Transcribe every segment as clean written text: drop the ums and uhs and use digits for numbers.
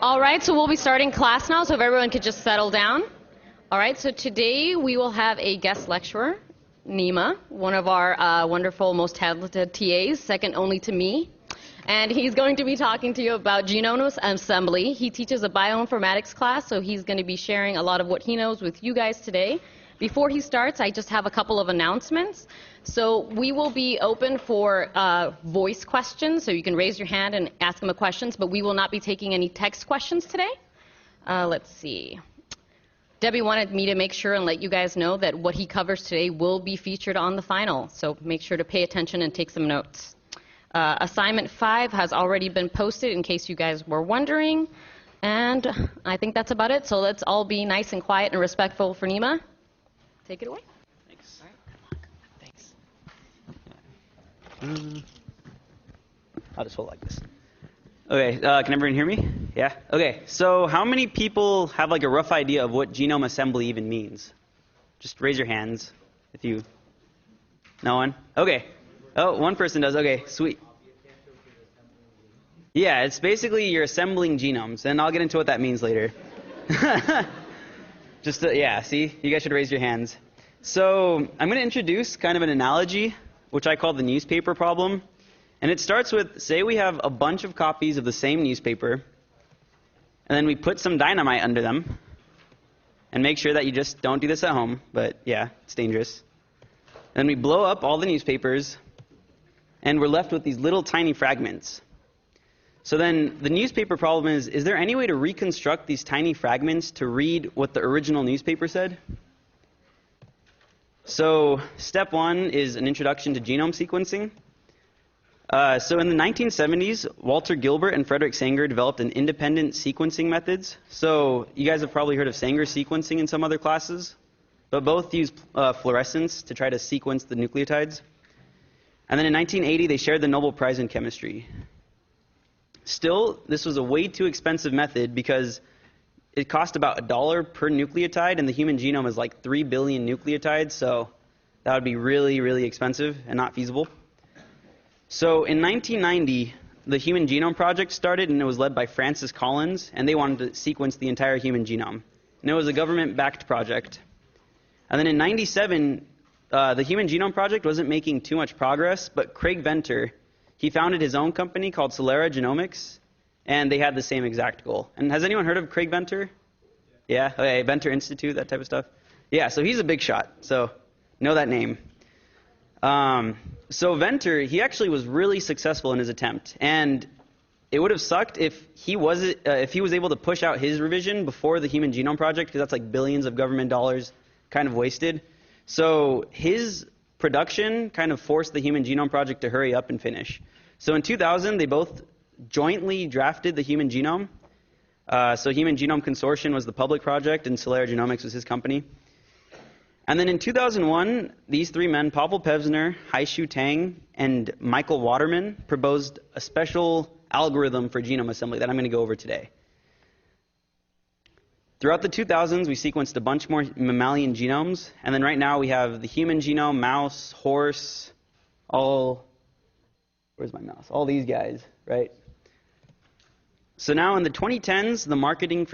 All right, so we'll be starting class now, so if everyone could just settle down. All right, so today we will have a guest lecturer, Nima, one of our wonderful, most talented TAs, second only to me. And he's going to be talking to you about Genome Assembly. He teaches a bioinformatics class, so he's going to be sharing a lot of what he knows with you guys today. Before he starts, I just have a couple of announcements. So we will be open for voice questions, so you can raise your hand and ask him a question, but we will not be taking any text questions today. Let's see. Debbie wanted me to make sure and let you guys know that what he covers today will be featured on the final, so make sure to pay attention and take some notes. Assignment 5 has already been posted in case you guys were wondering, and I think that's about it, so let's all be nice and quiet and respectful for Nima. Take it away. Thanks. All right. Thanks. I'll just hold like this. Okay, can everyone hear me? Yeah? Okay, so how many people have like a rough idea of what genome assembly even means? Just raise your hands if you... No one? Okay. Oh, one person does. Okay, sweet. Yeah, it's basically you're assembling genomes, and I'll get into what that means later. Yeah, see? You guys should raise your hands. So I'm going to introduce kind of an analogy, which I call the newspaper problem. And it starts with, say we have a bunch of copies of the same newspaper, and then we put some dynamite under them. And make sure that you just don't do this at home, but yeah, it's dangerous. Then we blow up all the newspapers, and we're left with these little tiny fragments. So then the newspaper problem is there any way to reconstruct these tiny fragments to read what the original newspaper said? So step 1 is an introduction to genome sequencing. So in the 1970s, Walter Gilbert and Frederick Sanger developed an independent sequencing methods. So you guys have probably heard of Sanger sequencing in some other classes, but both use fluorescence to try to sequence the nucleotides. And then in 1980, they shared the Nobel Prize in Chemistry. Still, this was a way too expensive method because it cost about $1 per nucleotide, and the human genome is like 3 billion nucleotides, so that would be really, really expensive and not feasible. So in 1990, the Human Genome Project started, and it was led by Francis Collins, and they wanted to sequence the entire human genome. And it was a government-backed project. And then in 97, the Human Genome Project wasn't making too much progress, but Craig Venter, he founded his own company called Celera Genomics, and they had the same exact goal. And has anyone heard of Craig Venter? Yeah? Okay, Venter Institute, that type of stuff? Yeah, so he's a big shot, so know that name. So Venter, he actually was really successful in his attempt, and it would have sucked if he was able to push out his revision before the Human Genome Project, because that's like billions of government dollars kind of wasted. So his production kind of forced the Human Genome Project to hurry up and finish. So in 2000, they both jointly drafted the human genome. So Human Genome Consortium was the public project, and Celera Genomics was his company. And then in 2001, these three men, Pavel Pevsner, Haishu Tang, and Michael Waterman, proposed a special algorithm for genome assembly that I'm going to go over today. Throughout the 2000s, we sequenced a bunch more mammalian genomes, and then right now we have the human genome, mouse, horse, where's my mouse? All these guys, right? So now in the 2010s, the market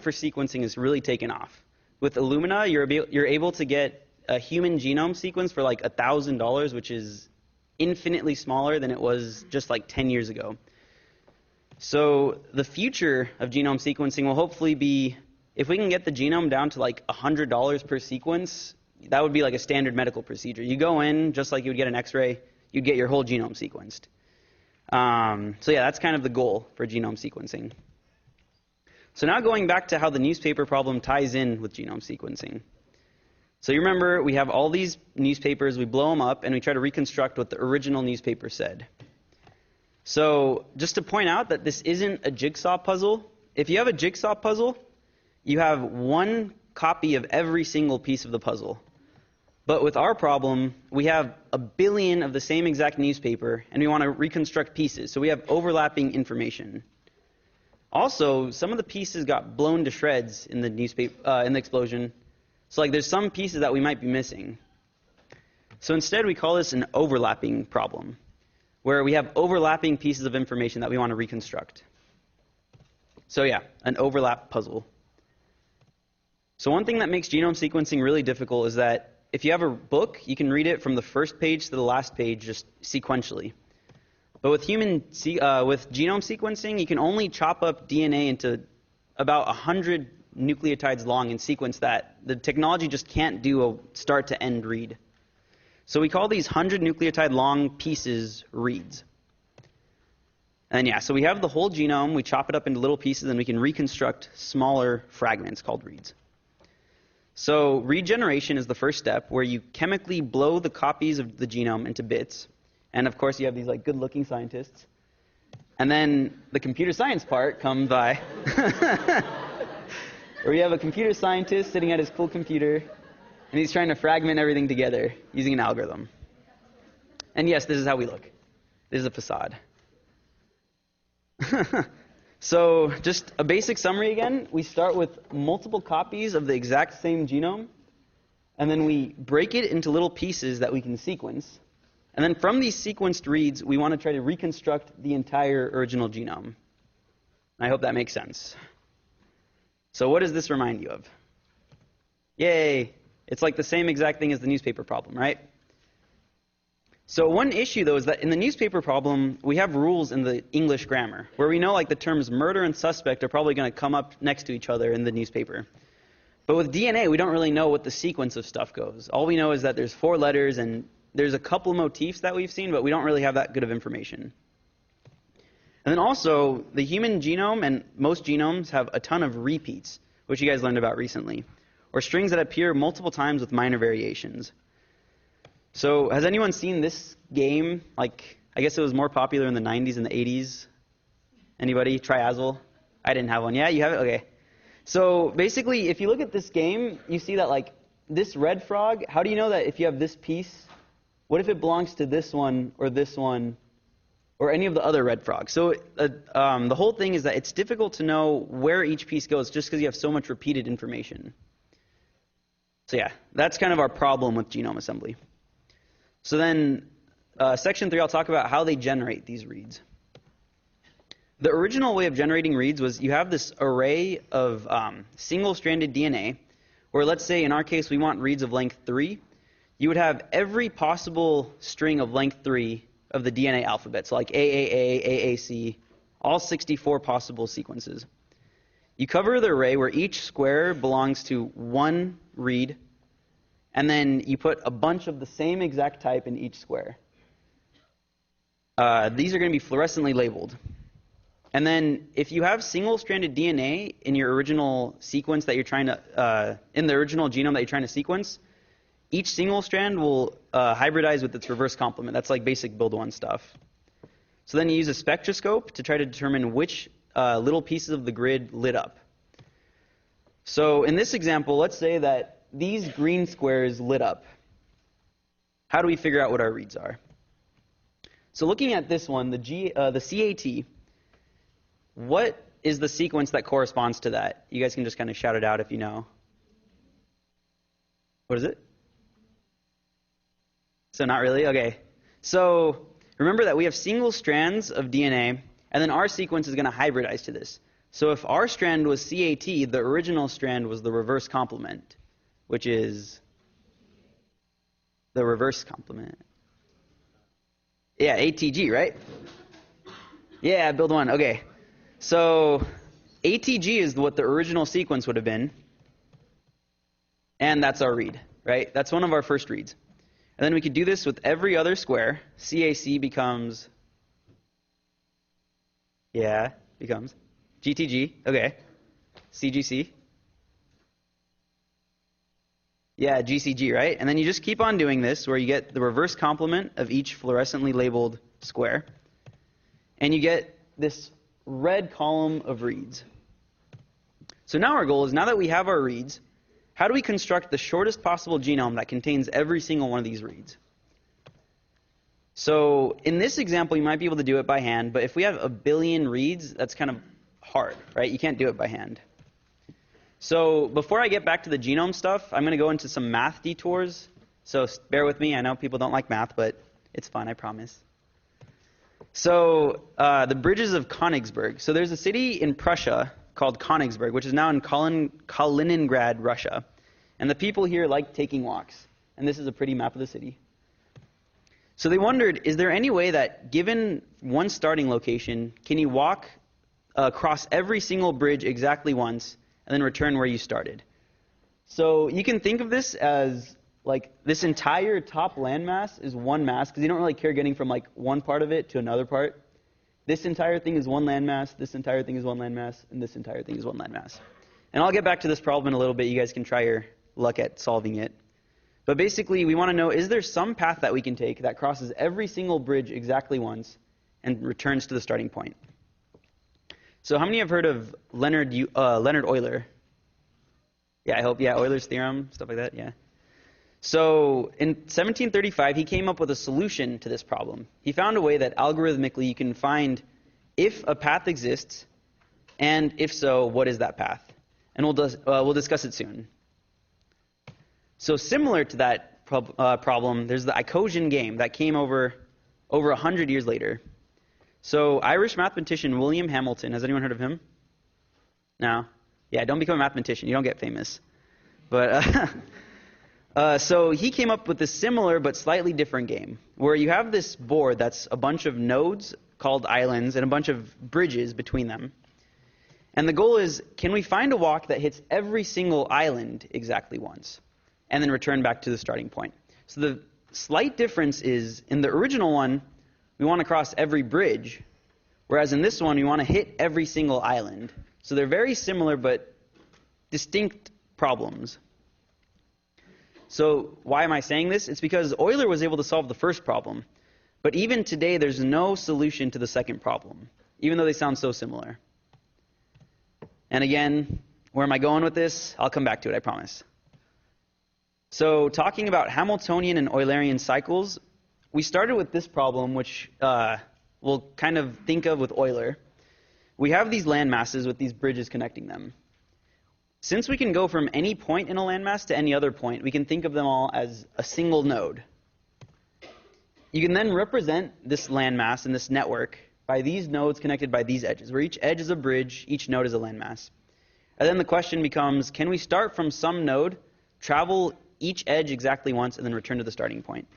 for sequencing has really taken off. With Illumina, you're able to get a human genome sequence for like $1,000, which is infinitely smaller than it was just like 10 years ago. So the future of genome sequencing will hopefully be, if we can get the genome down to like $100 per sequence, that would be like a standard medical procedure. You go in, just like you would get an X-ray, you'd get your whole genome sequenced. So yeah, that's kind of the goal for genome sequencing. So now going back to how the newspaper problem ties in with genome sequencing. So you remember, we have all these newspapers, we blow them up, and we try to reconstruct what the original newspaper said. So just to point out that this isn't a jigsaw puzzle. If you have a jigsaw puzzle, you have one copy of every single piece of the puzzle. But with our problem, we have 1 billion of the same exact newspaper, and we want to reconstruct pieces. So we have overlapping information. Also, some of the pieces got blown to shreds in the explosion. So like there's some pieces that we might be missing. So instead, we call this an overlapping problem, where we have overlapping pieces of information that we want to reconstruct. So yeah, an overlap puzzle. So one thing that makes genome sequencing really difficult is that if you have a book, you can read it from the first page to the last page just sequentially. But with with genome sequencing, you can only chop up DNA into about 100 nucleotides long and sequence that. The technology just can't do a start-to-end read. So we call these 100 nucleotide long pieces reads. And yeah, so we have the whole genome, we chop it up into little pieces, and we can reconstruct smaller fragments called reads. So regeneration is the first step, where you chemically blow the copies of the genome into bits. And of course, you have these like good-looking scientists. And then the computer science part comes by, where you have a computer scientist sitting at his cool computer, and he's trying to fragment everything together using an algorithm. And yes, this is how we look. This is a facade. So just a basic summary again. We start with multiple copies of the exact same genome, and then we break it into little pieces that we can sequence. And then from these sequenced reads, we want to try to reconstruct the entire original genome. I hope that makes sense. So what does this remind you of? Yay! It's like the same exact thing as the newspaper problem, right? So one issue, though, is that in the newspaper problem, we have rules in the English grammar, where we know like the terms murder and suspect are probably going to come up next to each other in the newspaper. But with DNA, we don't really know what the sequence of stuff goes. All we know is that there's 4 letters, and there's a couple motifs that we've seen, but we don't really have that good of information. And then also, the human genome and most genomes have a ton of repeats, which you guys learned about recently, or strings that appear multiple times with minor variations. So has anyone seen this game? Like, I guess it was more popular in the 90s and the 80s. Anybody? Triazzle? I didn't have one. Yeah, you have it? Okay. So basically, if you look at this game, you see that like this red frog, how do you know that if you have this piece, what if it belongs to this one, or any of the other red frogs? So the whole thing is that it's difficult to know where each piece goes just because you have so much repeated information. So yeah, that's kind of our problem with genome assembly. So then, section 3, I'll talk about how they generate these reads. The original way of generating reads was you have this array of single-stranded DNA, where let's say in our case we want reads of length 3. You would have every possible string of length 3 of the DNA alphabet, so like AAA, AAC, all 64 possible sequences. You cover the array where each square belongs to one read, and then you put a bunch of the same exact type in each square. These are going to be fluorescently labeled. And then if you have single-stranded DNA in your original sequence that you're trying to, in the original genome that you're trying to sequence, each single strand will hybridize with its reverse complement. That's like basic build one stuff. So then you use a spectroscope to try to determine which little pieces of the grid lit up. So in this example, let's say that these green squares lit up. How do we figure out what our reads are? So looking at this one, the CAT, what is the sequence that corresponds to that? You guys can just kind of shout it out if you know. What is it? So not really? Okay. So remember that we have single strands of DNA, and then our sequence is going to hybridize to this. So if our strand was CAT, the original strand was the reverse complement, which is the reverse complement. Yeah, ATG, right? Yeah, build one. Okay. So ATG is what the original sequence would have been, and that's our read, right? That's one of our first reads. And then we could do this with every other square. CAC becomes GTG. Okay. CGC. Yeah, GCG, right? And then you just keep on doing this where you get the reverse complement of each fluorescently labeled square. And you get this red column of reads. So now our goal is, now that we have our reads, how do we construct the shortest possible genome that contains every single one of these reads? So in this example, you might be able to do it by hand, but if we have 1 billion reads, that's kind of hard, right? You can't do it by hand. So before I get back to the genome stuff, I'm going to go into some math detours. So bear with me. I know people don't like math, but it's fun, I promise. So the bridges of Königsberg. So there's a city in Prussia called Königsberg, which is now in Kaliningrad, Russia. And the people here like taking walks. And this is a pretty map of the city. So they wondered, is there any way that given one starting location, can you walk across every single bridge exactly once and then return where you started? So you can think of this as like this entire top landmass is one mass, because you don't really care getting from like one part of it to another part. This entire thing is one landmass, this entire thing is one landmass, and this entire thing is one landmass. And I'll get back to this problem in a little bit. You guys can try your luck at solving it. But basically, we want to know, is there some path that we can take that crosses every single bridge exactly once and returns to the starting point? So how many have heard of Leonard Euler? Yeah, I hope. Yeah, Euler's theorem, stuff like that, yeah. So in 1735, he came up with a solution to this problem. He found a way that algorithmically you can find if a path exists, and if so, what is that path? And we'll discuss it soon. So similar to that problem, there's the Icosian game that came over 100 years later. So Irish mathematician William Hamilton, has anyone heard of him? No? Yeah, don't become a mathematician. You don't get famous. But so he came up with a similar but slightly different game, where you have this board that's a bunch of nodes called islands and a bunch of bridges between them. And the goal is, can we find a walk that hits every single island exactly once, and then return back to the starting point? So the slight difference is, in the original one, we want to cross every bridge, whereas in this one, we want to hit every single island. So they're very similar but distinct problems. So why am I saying this? It's because Euler was able to solve the first problem, but even today, there's no solution to the second problem, even though they sound so similar. And again, where am I going with this? I'll come back to it, I promise. So talking about Hamiltonian and Eulerian cycles, we started with this problem, which we'll kind of think of with Euler. We have these landmasses with these bridges connecting them. Since we can go from any point in a landmass to any other point, we can think of them all as a single node. You can then represent this landmass and this network by these nodes connected by these edges, where each edge is a bridge, each node is a landmass. And then the question becomes, can we start from some node, travel each edge exactly once, and then return to the starting point?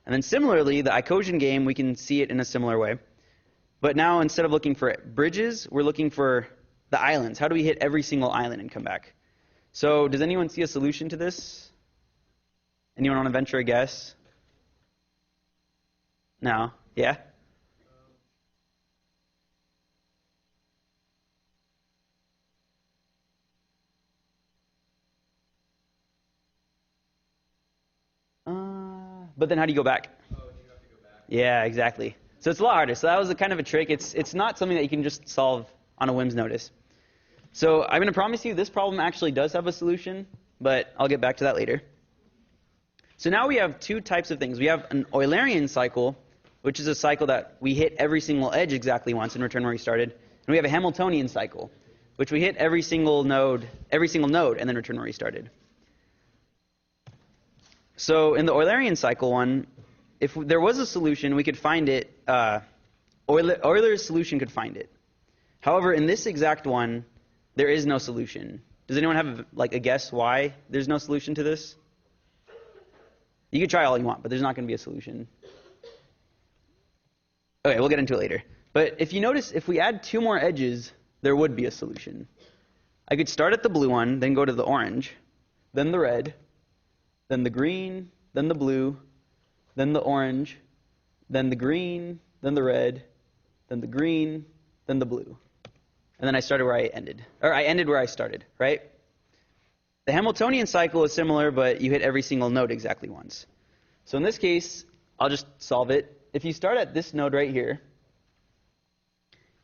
And then similarly, the Icosian game, we can see it in a similar way. But now, instead of looking for bridges, we're looking for the islands. How do we hit every single island and come back? So does anyone see a solution to this? Anyone want to venture a guess? No? Yeah? But then how do you go back? Oh, you have to go back. Yeah, exactly. So it's a lot harder. So that was a kind of a trick. It's not something that you can just solve on a whim's notice. So I'm going to promise you this problem actually does have a solution, but I'll get back to that later. So now we have two types of things. We have an Eulerian cycle, which is a cycle that we hit every single edge exactly once and return where we started. And we have a Hamiltonian cycle, which we hit every single node, and then return where we started. So in the Eulerian cycle one, if there was a solution, we could find it. Euler's solution could find it. However, in this exact one, there is no solution. Does anyone have a guess why there's no solution to this? You can try all you want, but there's not going to be a solution. Okay, we'll get into it later. But if you notice, if we add two more edges, there would be a solution. I could start at the blue one, then go to the orange, then the red, then the green, then the blue, then the orange, then the green, then the red, then the green, then the blue. And then I started where I ended. Or I ended where I started, right? The Hamiltonian cycle is similar, but you hit every single node exactly once. So in this case, I'll just solve it. If you start at this node right here,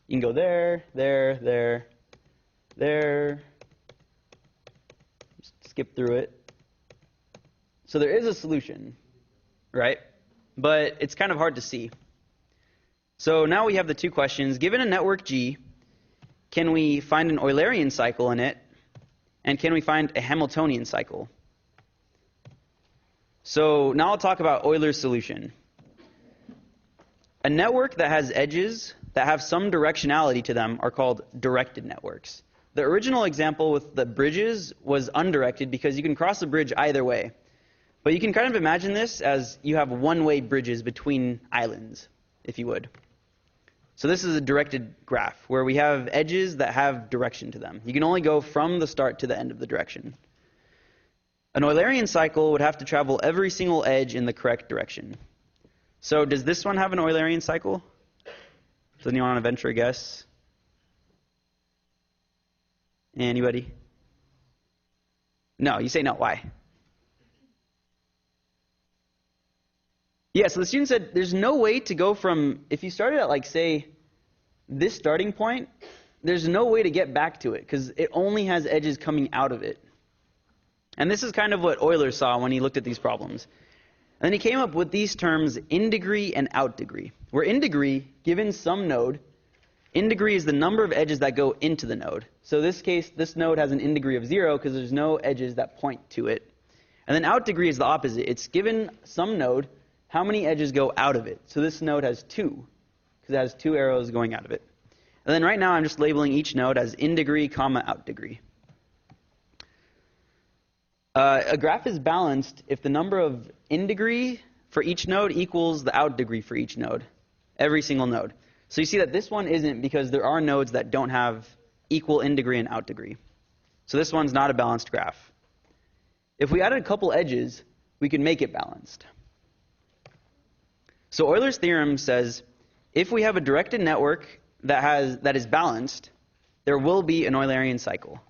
you can go there, there, there, there. Just skip through it. So there is a solution, right? But it's kind of hard to see. So now we have the two questions. Given a network G, can we find an Eulerian cycle in it? And can we find a Hamiltonian cycle? So now I'll talk about Euler's solution. A network that has edges that have some directionality to them are called directed networks. The original example with the bridges was undirected because you can cross a bridge either way. But you can kind of imagine this as you have one-way bridges between islands, if you would. So this is a directed graph where we have edges that have direction to them. You can only go from the start to the end of the direction. An Eulerian cycle would have to travel every single edge in the correct direction. So does this one have an Eulerian cycle? Does anyone want to venture a guess? Anybody? No, you say no. Why? Yeah, so the student said there's no way to go from, if you started at like, say, this starting point, there's no way to get back to it because it only has edges coming out of it. And this is kind of what Euler saw when he looked at these problems. And then he came up with these terms in degree and out degree, where in degree, given some node, in degree is the number of edges that go into the node. So in this case, this node has an in degree of 0 because there's no edges that point to it. And then out degree is the opposite. It's given some node, how many edges go out of it. So this node has 2 because it has 2 arrows going out of it. And then right now I'm just labeling each node as in degree, comma, out degree. A graph is balanced if the number of in degree for each node equals the out degree for each node, every single node. So you see that this one isn't because there are nodes that don't have equal in degree and out degree. So this one's not a balanced graph. If we added a couple edges, we could make it balanced. So Euler's theorem says if we have a directed network that is balanced, there will be an Eulerian cycle.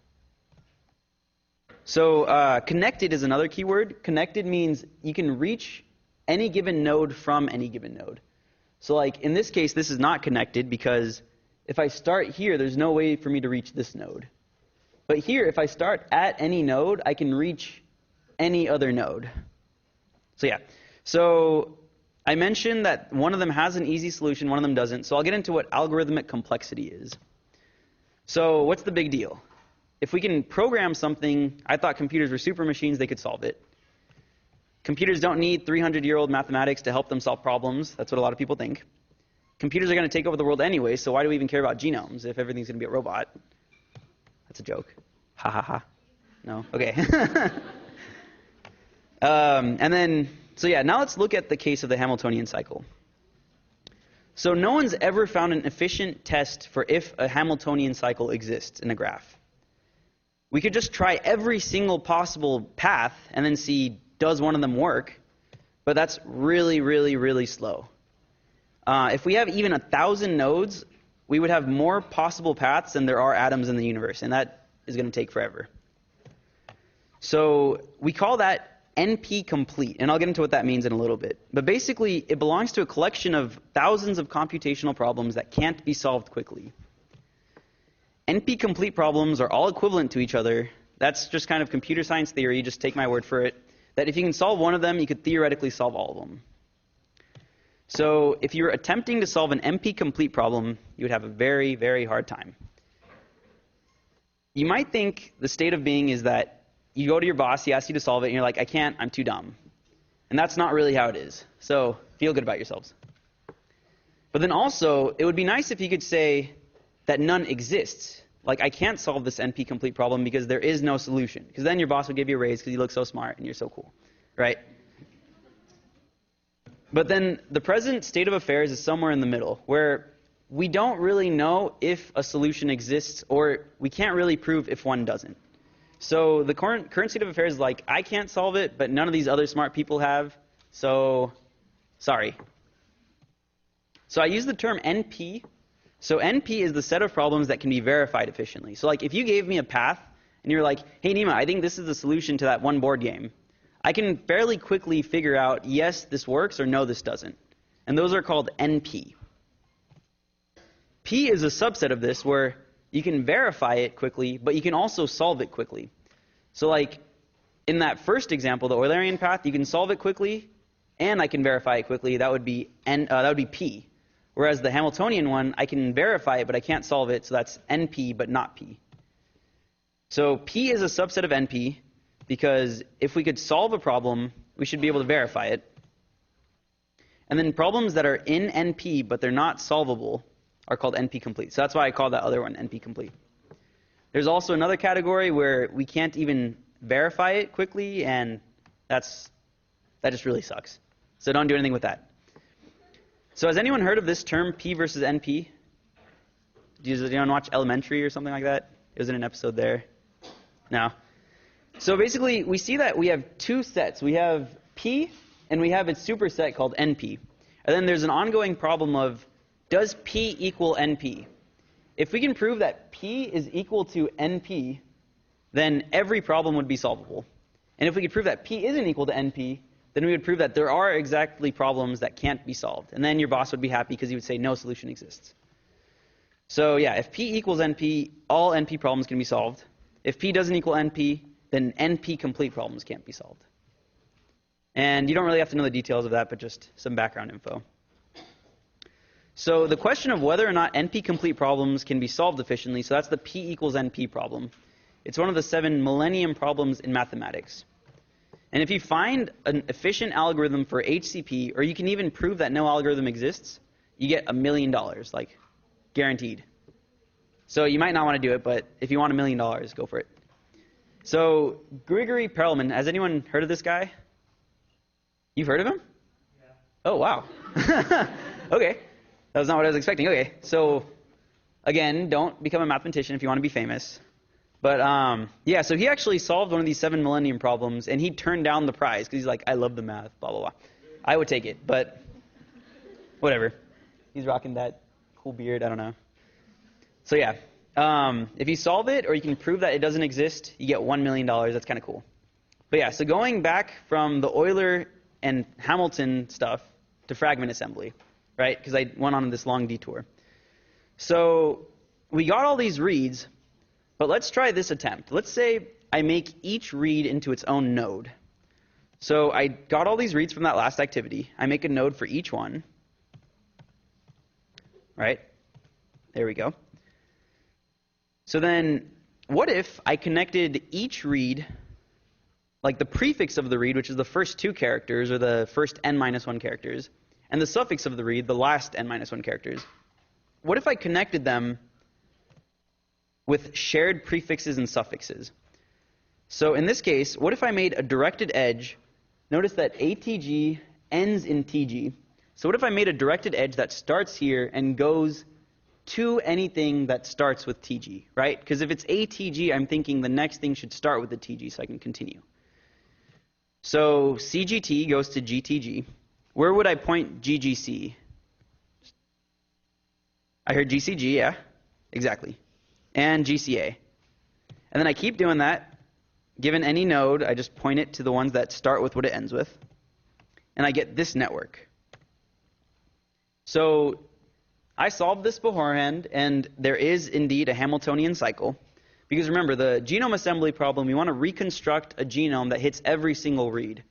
So connected is another keyword. Connected means you can reach any given node from any given node. So like in this case, this is not connected because if I start here, there's no way for me to reach this node. But here, if I start at any node, I can reach any other node. So yeah. So I mentioned that one of them has an easy solution, one of them doesn't. So I'll get into what algorithmic complexity is. So what's the big deal? If we can program something, I thought computers were super machines, they could solve it. Computers don't need 300-year-old mathematics to help them solve problems. That's what a lot of people think. Computers are going to take over the world anyway, so why do we even care about genomes if everything's going to be a robot? That's a joke. Ha ha ha. No? Okay. Now let's look at the case of the Hamiltonian cycle. So no one's ever found an efficient test for if a Hamiltonian cycle exists in a graph. We could just try every single possible path and then see, does one of them work? But that's really, really, really slow. If we have even 1,000 nodes, we would have more possible paths than there are atoms in the universe, and that is going to take forever. So we call that NP complete, and I'll get into what that means in a little bit. But basically, it belongs to a collection of thousands of computational problems that can't be solved quickly. NP complete problems are all equivalent to each other. That's just kind of computer science theory, just take my word for it, that if you can solve one of them, you could theoretically solve all of them. So if you're attempting to solve an NP complete problem, you would have a very, very hard time. You might think the state of being is that you go to your boss, he asks you to solve it, and you're like, I can't, I'm too dumb. And that's not really how it is. So feel good about yourselves. But then also, it would be nice if you could say that none exists. Like, I can't solve this NP complete problem because there is no solution. Because then your boss would give you a raise because you look so smart and you're so cool, right? But then the present state of affairs is somewhere in the middle, where we don't really know if a solution exists, or we can't really prove if one doesn't. So the current state of affairs is like, I can't solve it, but none of these other smart people have, so sorry. So I use the term NP. So NP is the set of problems that can be verified efficiently. So like if you gave me a path, and you're like, hey Nima, I think this is the solution to that one board game, I can fairly quickly figure out, yes, this works, or no, this doesn't. And those are called NP. P is a subset of this where you can verify it quickly, but you can also solve it quickly. So like in that first example, the Eulerian path, you can solve it quickly, and I can verify it quickly. That would be P. Whereas the Hamiltonian one, I can verify it, but I can't solve it, so that's NP, but not P. So P is a subset of NP, because if we could solve a problem, we should be able to verify it. And then problems that are in NP, but they're not solvable, are called NP-complete. So that's why I call that other one NP-complete. There's also another category where we can't even verify it quickly, and that just really sucks. So don't do anything with that. So has anyone heard of this term, P versus NP? Does anyone watch Elementary or something like that? It was in an episode there. No. So basically, we see that we have two sets. We have P, and we have its superset called NP. And then there's an ongoing problem of, does P equal NP? If we can prove that P is equal to NP, then every problem would be solvable. And if we could prove that P isn't equal to NP, then we would prove that there are exactly problems that can't be solved. And then your boss would be happy because he would say no solution exists. So yeah, if P equals NP, all NP problems can be solved. If P doesn't equal NP, then NP-complete problems can't be solved. And you don't really have to know the details of that, but just some background info. So the question of whether or not NP-complete problems can be solved efficiently, so that's the P equals NP problem. It's one of the 7 millennium problems in mathematics. And if you find an efficient algorithm for HCP, or you can even prove that no algorithm exists, you get $1 million, like guaranteed. So you might not want to do it, but if you want $1 million, go for it. So Grigory Perelman, has anyone heard of this guy? You've heard of him? Yeah. Oh, wow. Okay. That was not what I was expecting. Okay. So again, don't become a mathematician if you want to be famous. But yeah, so he actually solved one of these 7 millennium problems, and he turned down the prize because he's like, I love the math, blah, blah, blah. I would take it, but whatever. He's rocking that cool beard. I don't know. So yeah, if you solve it or you can prove that it doesn't exist, you get $1 million. That's kind of cool. But yeah, so going back from the Euler and Hamilton stuff to fragment assembly, right? Because I went on this long detour. So we got all these reads. But let's try this attempt. Let's say I make each read into its own node. So I got all these reads from that last activity. I make a node for each one. Right? There we go. So then what if I connected each read, like the prefix of the read, which is the first 2 characters, or the first n-1 characters, and the suffix of the read, the last n-1 characters. What if I connected them with shared prefixes and suffixes? So in this case, what if I made a directed edge? Notice that ATG ends in TG. So what if I made a directed edge that starts here and goes to anything that starts with TG, right? Because if it's ATG, I'm thinking the next thing should start with the TG so I can continue. So CGT goes to GTG. Where would I point GGC? I heard GCG, yeah, exactly. And GCA. And then I keep doing that. Given any node, I just point it to the ones that start with what it ends with. And I get this network. So I solved this beforehand, and there is indeed a Hamiltonian cycle. Because remember, the genome assembly problem, we want to reconstruct a genome that hits every single read.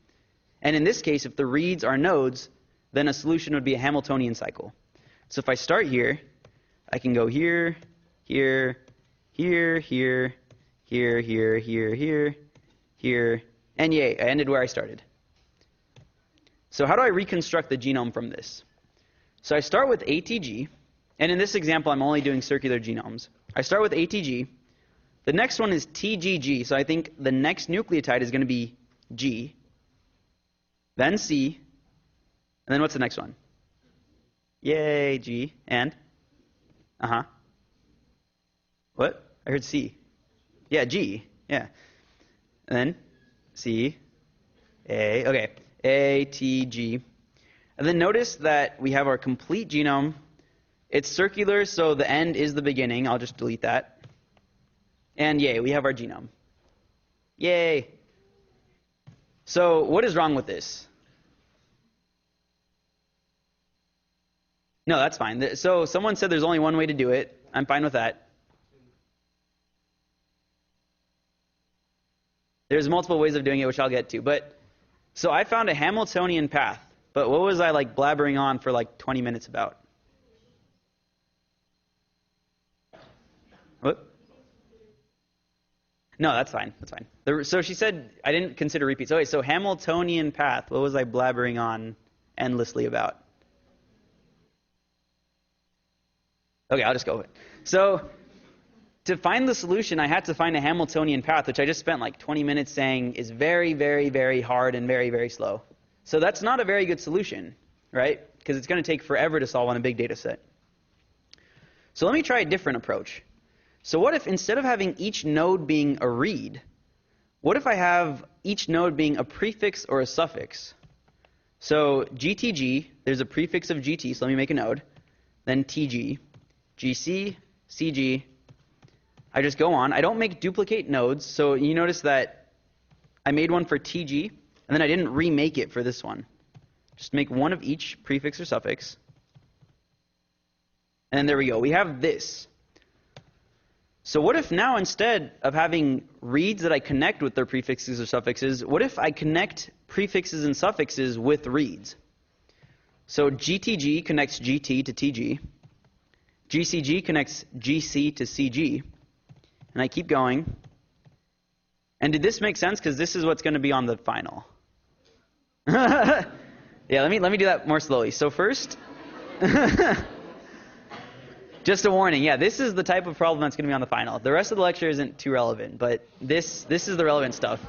And in this case, if the reads are nodes, then a solution would be a Hamiltonian cycle. So if I start here, I can go here, here, here, here, here, here, here, here, here, and yay, I ended where I started. So how do I reconstruct the genome from this? So I start with ATG, and in this example, I'm only doing circular genomes. I start with ATG. The next one is TGG, so I think the next nucleotide is going to be G, then C, and then what's the next one? Yay, G, and? What? I heard C. Yeah, G, yeah. And then C, A, okay, A, T, G. And then notice that we have our complete genome. It's circular, so the end is the beginning. I'll just delete that. And yay, we have our genome. Yay. So what is wrong with this? No, that's fine. So someone said there's only one way to do it. I'm fine with that. There's multiple ways of doing it, which I'll get to. But so I found a Hamiltonian path. But what was I like blabbering on for like 20 minutes about? What? No, that's fine. That's fine. So she said I didn't consider repeats. Okay, so Hamiltonian path. What was I blabbering on endlessly about? Okay, I'll just go with it. So to find the solution, I had to find a Hamiltonian path, which I just spent like 20 minutes saying is very, very, very hard and very, very slow. So that's not a very good solution, right? Because it's going to take forever to solve on a big data set. So let me try a different approach. So what if instead of having each node being a read, what if I have each node being a prefix or a suffix? So GTG, there's a prefix of GT, so let me make a node. Then TG, GC, CG. I just go on. I don't make duplicate nodes, so you notice that I made one for TG, and then I didn't remake it for this one. Just make one of each prefix or suffix. And there we go. We have this. So what if now instead of having reads that I connect with their prefixes or suffixes, what if I connect prefixes and suffixes with reads? So GTG connects GT to TG. GCG connects GC to CG. And I keep going. And did this make sense? Because this is what's going to be on the final. Yeah, let me do that more slowly. So first, just a warning. Yeah, this is the type of problem that's going to be on the final. The rest of the lecture isn't too relevant, but this is the relevant stuff.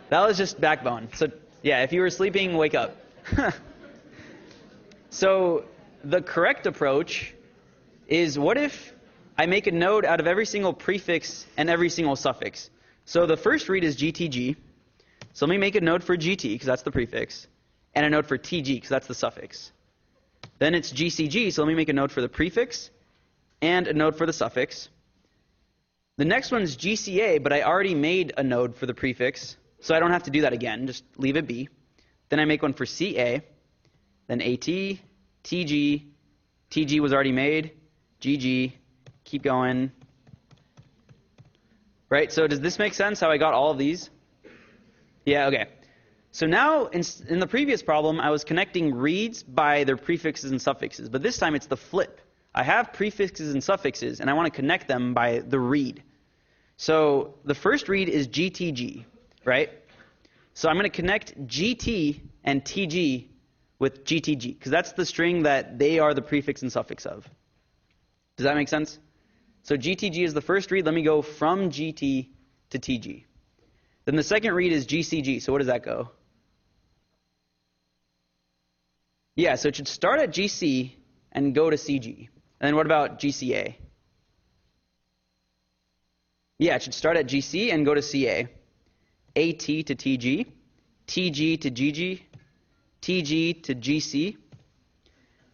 That was just backbone. So yeah, if you were sleeping, wake up. So the correct approach is, what if I make a node out of every single prefix and every single suffix? So the first read is GTG. So let me make a node for GT, because that's the prefix, and a node for TG, because that's the suffix. Then it's GCG, so let me make a node for the prefix and a node for the suffix. The next one's GCA, but I already made a node for the prefix, so I don't have to do that again. Just leave it be. Then I make one for CA, then AT, TG, TG was already made, GG, keep going. Right, so does this make sense how I got all of these? Yeah, okay. So now, in the previous problem, I was connecting reads by their prefixes and suffixes, but this time it's the flip. I have prefixes and suffixes, and I want to connect them by the read. So the first read is GTG, right? So I'm going to connect GT and TG with GTG, because that's the string that they are the prefix and suffix of. Does that make sense? So GTG is the first read. Let me go from GT to TG. Then the second read is GCG. So where does that go? Yeah, so it should start at GC and go to CG. And then what about GCA? Yeah, it should start at GC and go to CA. AT to TG, TG to GG, TG to GC,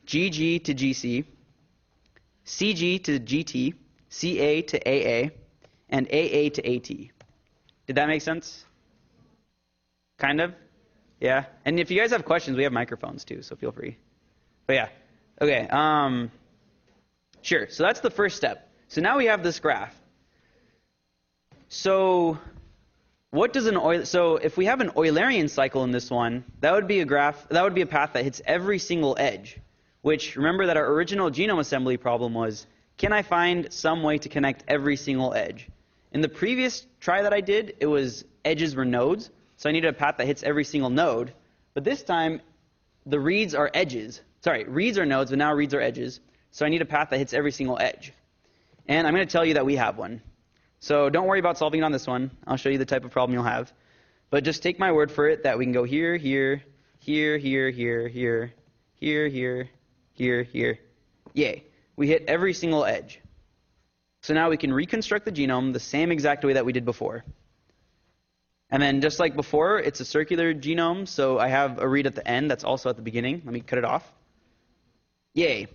GG to GC, CG to GT, CA to AA, and AA to AT. Did that make sense? Kind of? Yeah? And if you guys have questions, we have microphones too, so feel free. But yeah. Okay. Sure. So that's the first step. So now we have this graph. So what does so if we have an Eulerian cycle in this one, that would be a path that hits every single edge, which, remember that our original genome assembly problem was, can I find some way to connect every single edge? In the previous try that I did, it was edges were nodes, so I needed a path that hits every single node. But this time, the reads are edges. Sorry, reads are nodes, but now reads are edges. So I need a path that hits every single edge. And I'm going to tell you that we have one. So don't worry about solving it on this one. I'll show you the type of problem you'll have. But just take my word for it that we can go here, here, here, here, here, here, here, here, here, here. Yay. We hit every single edge. So now we can reconstruct the genome the same exact way that we did before. And then just like before, it's a circular genome, so I have a read at the end that's also at the beginning. Let me cut it off. Yay.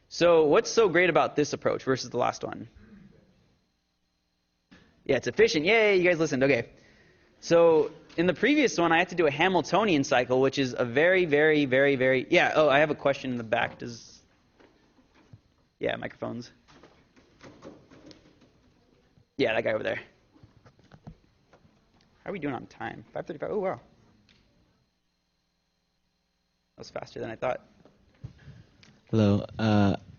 So what's so great about this approach versus the last one? Yeah, it's efficient. Yay, you guys listened. Okay. So in the previous one, I had to do a Hamiltonian cycle, which is a very, very, very, very... Yeah, oh, I have a question in the back. Yeah, microphones. Yeah, that guy over there. How are we doing on time? 5:35. Oh, wow. That was faster than I thought. Hello.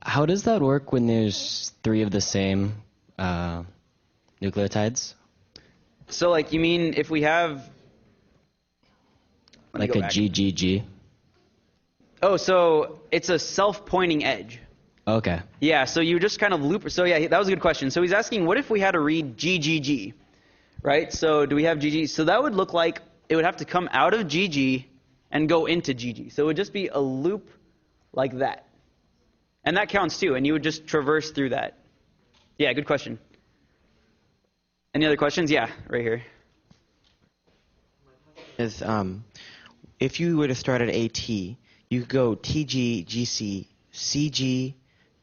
How does that work when there's 3 of the same nucleotides? So, like, you mean if we have... Like a GGG? Oh, so it's a self-pointing edge. Okay. Yeah, so you just kind of loop. So yeah, that was a good question. So he's asking, what if we had to read GGG, right? So do we have GG? So that would look like it would have to come out of GG and go into GG. So it would just be a loop like that. And that counts too, and you would just traverse through that. Yeah, good question. Any other questions? Yeah, right here. Is if you were to start at AT, you could go TG, GC, CG,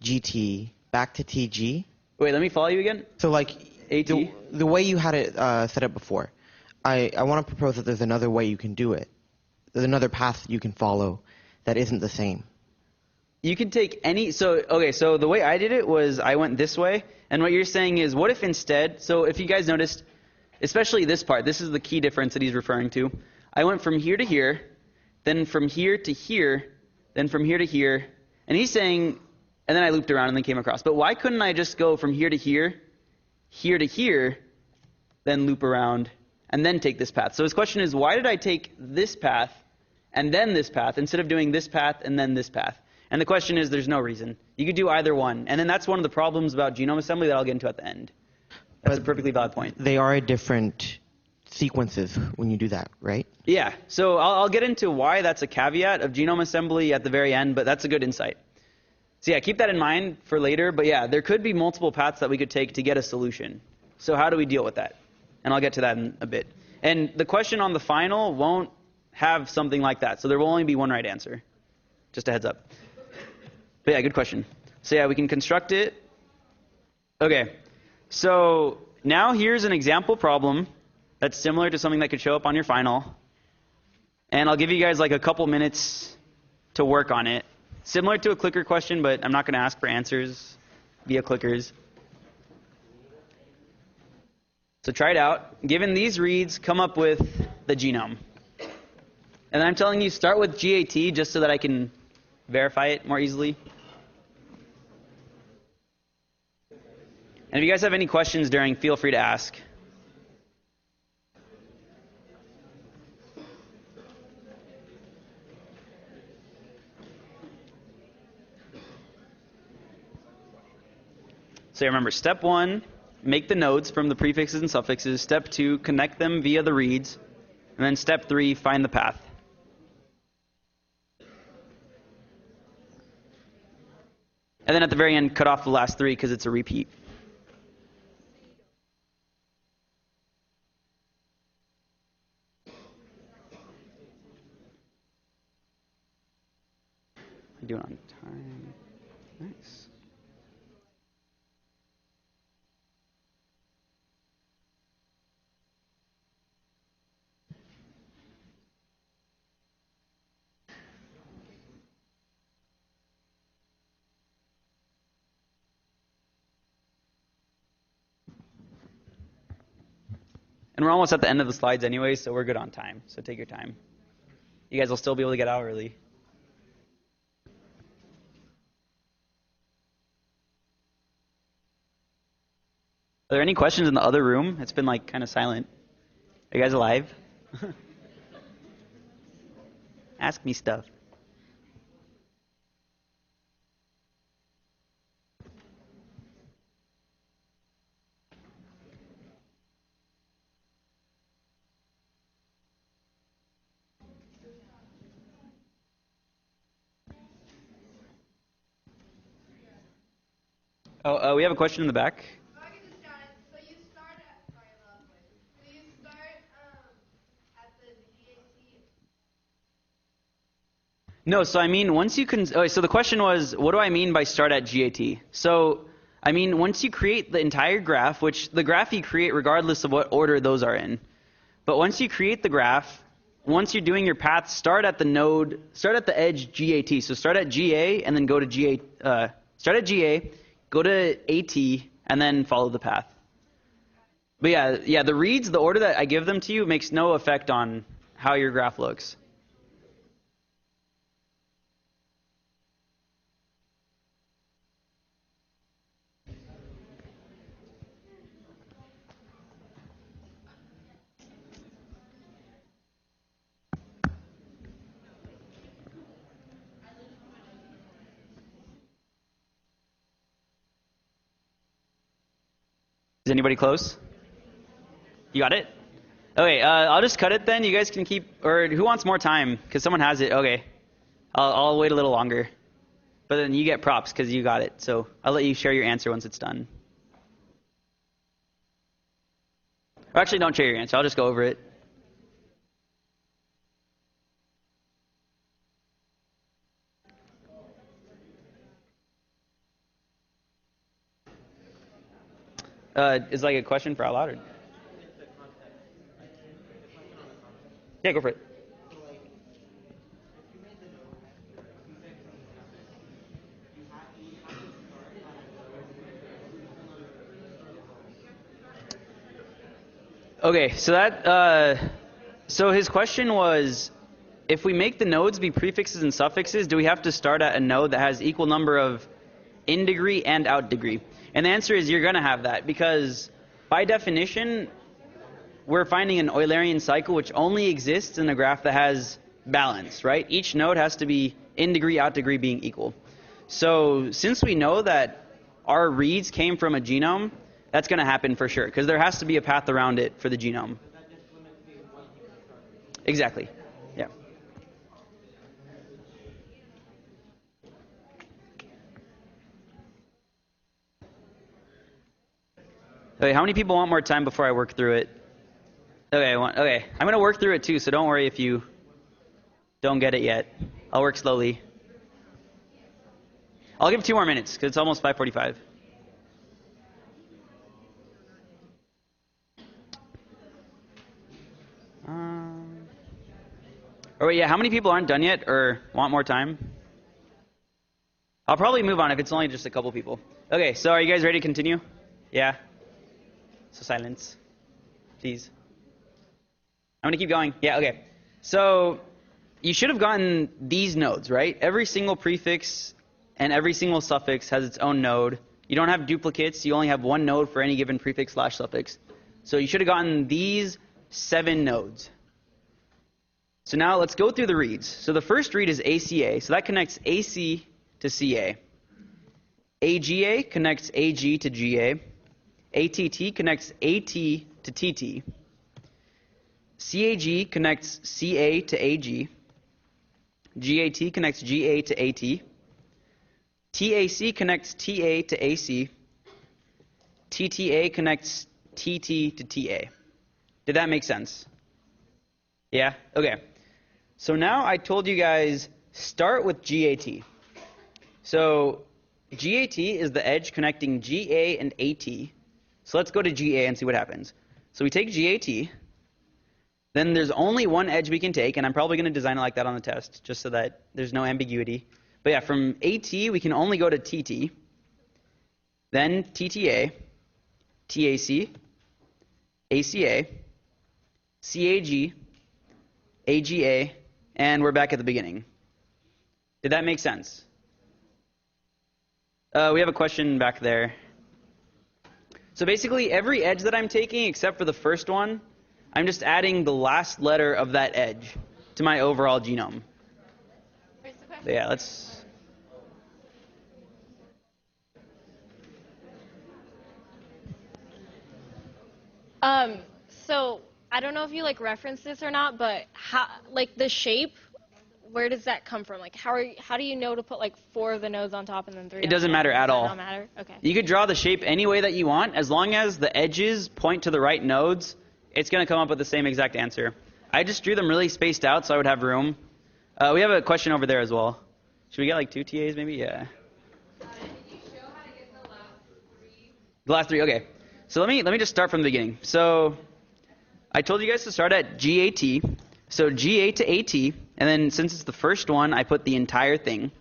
GT, back to TG. Wait, let me follow you again. So like AT? the way you had it set up before, I want to propose that there's another way you can do it. There's another path you can follow that isn't the same. You can take any, so the way I did it was I went this way, and what you're saying is, what if instead, so if you guys noticed, especially this part, this is the key difference that he's referring to. I went from here to here, then from here to here, then from here to here, and he's saying, and then I looped around and then came across. But why couldn't I just go from here to here to here, then loop around, and then take this path? So his question is, why did I take this path and then this path instead of doing this path and then this path? And the question is, there's no reason. You could do either one. And then that's one of the problems about genome assembly that I'll get into at the end. That's a perfectly valid point. They are different sequences when you do that, right? Yeah. So I'll get into why that's a caveat of genome assembly at the very end, but that's a good insight. So yeah, keep that in mind for later. But yeah, there could be multiple paths that we could take to get a solution. So how do we deal with that? And I'll get to that in a bit. And the question on the final won't have something like that. So there will only be one right answer. Just a heads up. But yeah, good question. So yeah, we can construct it. Okay. So now here's an example problem that's similar to something that could show up on your final. And I'll give you guys like a couple minutes to work on it. Similar to a clicker question, but I'm not going to ask for answers via clickers. So try it out. Given these reads, come up with the genome. And then I'm telling you, start with GAT just so that I can verify it more easily. And if you guys have any questions during, feel free to ask. So remember, step 1, make the nodes from the prefixes and suffixes. Step 2, connect them via the reads. And then step 3, find the path. And then at the very end, cut off the last 3 because it's a repeat. I'm doing on time. Nice. And we're almost at the end of the slides anyway, so we're good on time. So take your time. You guys will still be able to get out early. Are there any questions in the other room? It's been like kind of silent. Are you guys alive? Ask me stuff. Oh, we have a question in the back. No, so I mean, once you can, okay, so the question was, what do I mean by start at GAT? So, I mean, once you create the entire graph, which the graph you create regardless of what order those are in, but once you create the graph, once you're doing your path, start at the node, start at the edge GAT. So start at GA and then go to GA, start at GA, go to AT, and then follow the path. But yeah, the reads, the order that I give them to you makes no effect on how your graph looks. Is anybody close? You got it? Okay, I'll just cut it then. You guys can keep, or who wants more time? Because someone has it. Okay. I'll wait a little longer. But then you get props because you got it. So I'll let you share your answer once it's done. Or actually, don't share your answer. I'll just go over it. Is like a question for out loud? Or? Yeah, go for it. Okay, so so his question was, if we make the nodes be prefixes and suffixes, do we have to start at a node that has equal number of in degree and out degree? And the answer is you're going to have that because by definition, we're finding an Eulerian cycle which only exists in a graph that has balance, right? Each node has to be in degree, out degree being equal. So since we know that our reads came from a genome, that's going to happen for sure because there has to be a path around it for the genome. Exactly. Yeah. Okay, how many people want more time before I work through it? Okay, I'm going to work through it too, so don't worry if you don't get it yet. I'll work slowly. I'll give 2 more minutes because it's almost 5:45. Or wait, yeah, how many people aren't done yet or want more time? I'll probably move on if it's only just a couple people. Okay, so are you guys ready to continue? Yeah? So silence, please. I'm going to keep going. Yeah, okay. So you should have gotten these nodes, right? Every single prefix and every single suffix has its own node. You don't have duplicates. You only have one node for any given prefix/suffix. So you should have gotten these 7 nodes. So now let's go through the reads. So the first read is ACA. So that connects AC to CA. AGA connects AG to GA. ATT connects AT to TT. CAG connects CA to AG. GAT connects GA to AT. TAC connects TA to AC. TTA connects TT to TA. Did that make sense? Yeah? Okay. So now I told you guys start with GAT. So GAT is the edge connecting GA and AT. So let's go to GA and see what happens. So we take GAT. Then there's only one edge we can take, and I'm probably going to design it like that on the test, just so that there's no ambiguity. But yeah, from AT, we can only go to TT, then TTA, TAC, ACA, CAG, AGA, and we're back at the beginning. Did that make sense? We have a question back there. So basically, every edge that I'm taking, except for the first one, I'm just adding the last letter of that edge to my overall genome. But yeah, let's... So I don't know if you reference this or not, but how the shape, where does that come from? How do you know to put 4 of the nodes on top and then 3? It doesn't matter at all. Does that not matter? Okay. You could draw the shape any way that you want, as long as the edges point to the right nodes. It's going to come up with the same exact answer. I just drew them really spaced out so I would have room. We have a question over there as well. Should we get 2 TAs maybe? Yeah. Did you show how to get the last 3? The last 3, okay. So let me just start from the beginning. So I told you guys to start at GAT. So GA to AT, and then since it's the first one, I put the entire thing.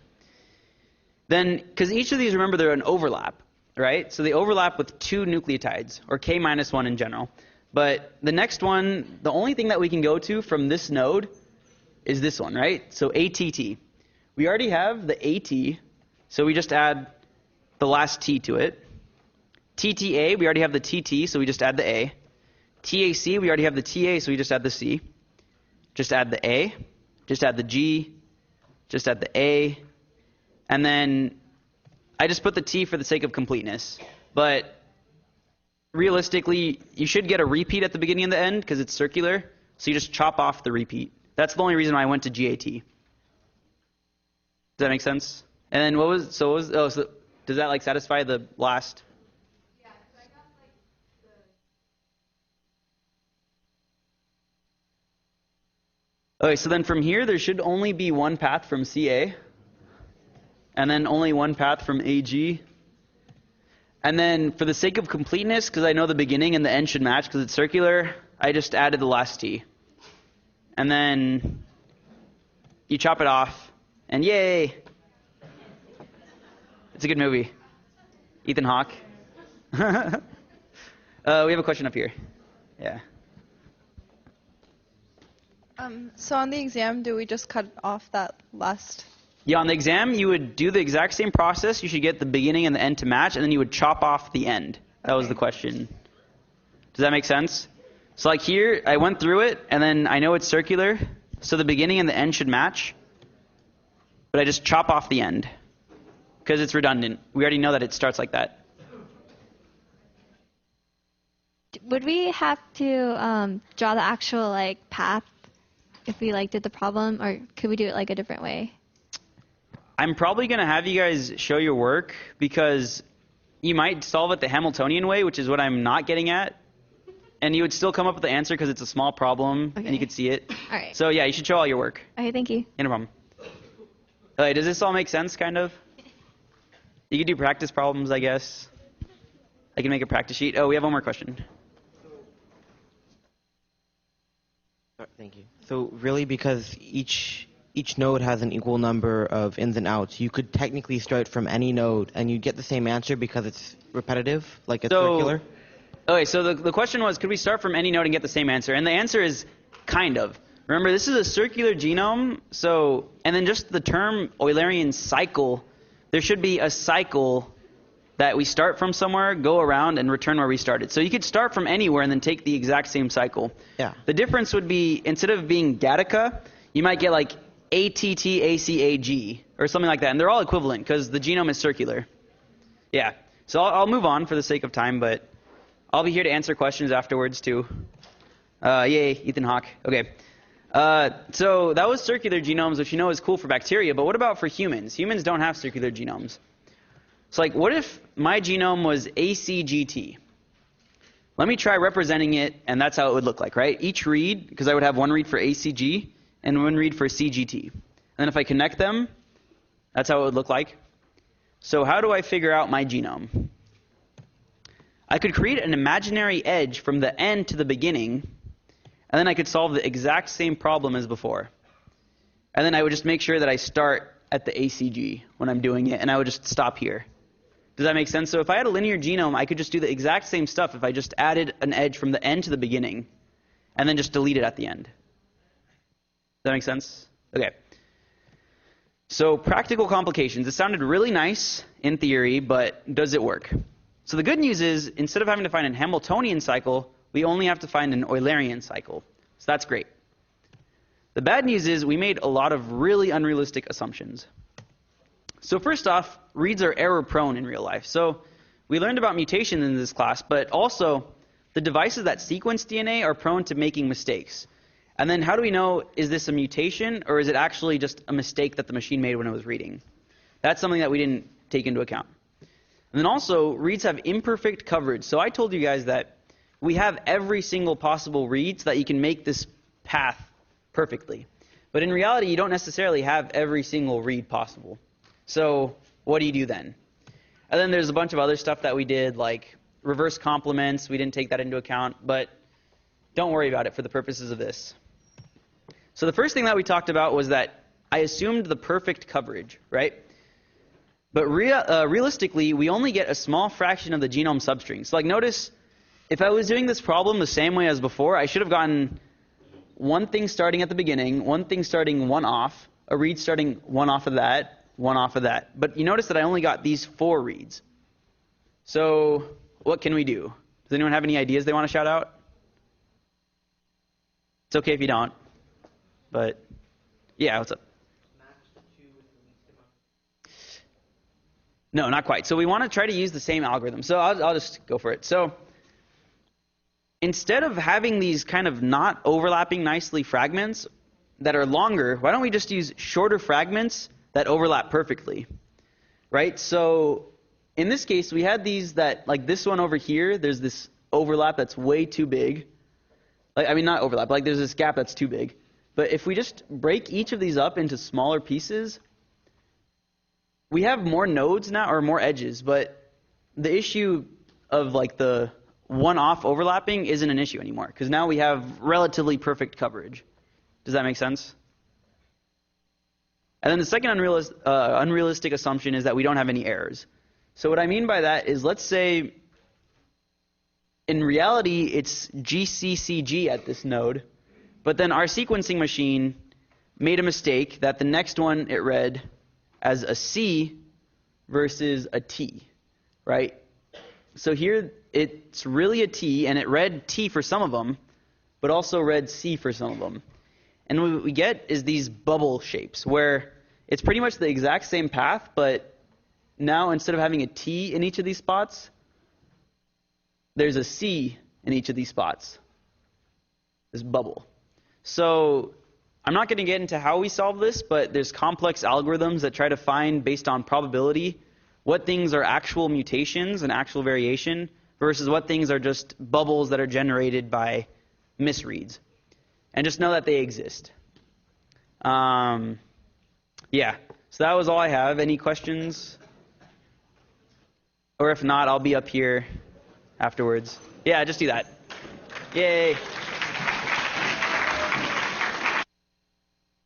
Then, because each of these, remember, they're an overlap, right? So they overlap with 2 nucleotides, or K minus 1 in general. But the next one, the only thing that we can go to from this node is this one, right? So ATT. We already have the AT, so we just add the last T to it. TTA, we already have the TT, so we just add the A. TAC, we already have the TA, so we just add the C. Just add the A. Just add the G. Just add the A. And then I just put the T for the sake of completeness. But realistically, you should get a repeat at the beginning and the end because it's circular. So you just chop off the repeat. That's the only reason why I went to GAT. Does that make sense? And then so does that like satisfy the last? Yeah, so I got like the... Okay, so then from here, there should only be one path from CA. And then only one path from AG. And then for the sake of completeness, because I know the beginning and the end should match because it's circular, I just added the last T. And then you chop it off, and yay! It's a good movie. Ethan Hawke. We have a question up here. Yeah. So on the exam, do we just cut off that last? Yeah, on the exam, you would do the exact same process. You should get the beginning and the end to match, and then you would chop off the end. That was the question. Does that make sense? So like here, I went through it, and then I know it's circular, so the beginning and the end should match. But I just chop off the end, because it's redundant. We already know that it starts like that. Would we have to draw the actual like path if we like did the problem, or could we do it like a different way? I'm probably going to have you guys show your work, because you might solve it the Hamiltonian way, which is what I'm not getting at. And you would still come up with the answer because it's a small problem, Okay. and you could see it. All right. So yeah, you should show all your work. Okay, thank you. No problem. Does this all make sense, kind of? You could do practice problems, I guess. I can make a practice sheet. Oh, we have one more question. Thank you. So really, because each node has an equal number of ins and outs, you could technically start from any node, and you'd get the same answer because it's repetitive, like it's circular? Okay, so the question was, could we start from any node and get the same answer? And the answer is kind of. Remember, this is a circular genome, and then just the term Eulerian cycle, there should be a cycle that we start from somewhere, go around, and return where we started. So you could start from anywhere and then take the exact same cycle. Yeah. The difference would be, instead of being Gattaca, you might get like ATTACAG or something like that. And they're all equivalent because the genome is circular. Yeah. So I'll move on for the sake of time, but I'll be here to answer questions afterwards too. Yay, Ethan Hawke. Okay. So that was circular genomes, which you know is cool for bacteria, but what about for humans? Humans don't have circular genomes. So like, what if my genome was ACGT? Let me try representing it, and that's how it would look like, right? Each read, because I would have one read for ACG and one read for CGT. And then if I connect them, that's how it would look like. So how do I figure out my genome? I could create an imaginary edge from the end to the beginning, and then I could solve the exact same problem as before. And then I would just make sure that I start at the ACG when I'm doing it, and I would just stop here. Does that make sense? So if I had a linear genome, I could just do the exact same stuff if I just added an edge from the end to the beginning, and then just delete it at the end. Does that make sense? Okay. So practical complications. It sounded really nice in theory, but does it work? So the good news is, instead of having to find a Hamiltonian cycle, we only have to find an Eulerian cycle. So that's great. The bad news is we made a lot of really unrealistic assumptions. So first off, reads are error-prone in real life. So we learned about mutation in this class, but also the devices that sequence DNA are prone to making mistakes. And then how do we know, is this a mutation, or is it actually just a mistake that the machine made when it was reading? That's something that we didn't take into account. And then also, reads have imperfect coverage. So I told you guys that we have every single possible read so that you can make this path perfectly. But in reality, you don't necessarily have every single read possible. So what do you do then? And then there's a bunch of other stuff that we did, like reverse complements. We didn't take that into account, but don't worry about it for the purposes of this. So the first thing that we talked about was that I assumed the perfect coverage, right? But realistically, we only get a small fraction of the genome substring. So like notice, if I was doing this problem the same way as before, I should have gotten one thing starting at the beginning, one thing starting one off, a read starting one off of that, one off of that. But you notice that I only got these 4 reads. So what can we do? Does anyone have any ideas they want to shout out? It's okay if you don't. But yeah, what's up? No, not quite. So we want to try to use the same algorithm. So I'll just go for it. So instead of having these kind of not overlapping nicely fragments that are longer, why don't we just use shorter fragments that overlap perfectly, right? So in this case, we had these that, like this one over here, there's this overlap that's way too big. Like, I mean, not overlap, like there's this gap that's too big. But if we just break each of these up into smaller pieces, we have more nodes now, or more edges, but the issue of like the one-off overlapping isn't an issue anymore, because now we have relatively perfect coverage. Does that make sense? And then the second unrealistic assumption is that we don't have any errors. So what I mean by that is, let's say in reality it's GCCG at this node, but then our sequencing machine made a mistake that the next one it read as a C versus a T, right? So here it's really a T, and it read T for some of them, but also read C for some of them. And what we get is these bubble shapes, where it's pretty much the exact same path, but now instead of having a T in each of these spots, there's a C in each of these spots, this bubble. So I'm not going to get into how we solve this, but there's complex algorithms that try to find, based on probability, what things are actual mutations and actual variation versus what things are just bubbles that are generated by misreads. And just know that they exist. Yeah, so that was all I have. Any questions? Or if not, I'll be up here afterwards. Yeah, just do that. Yay.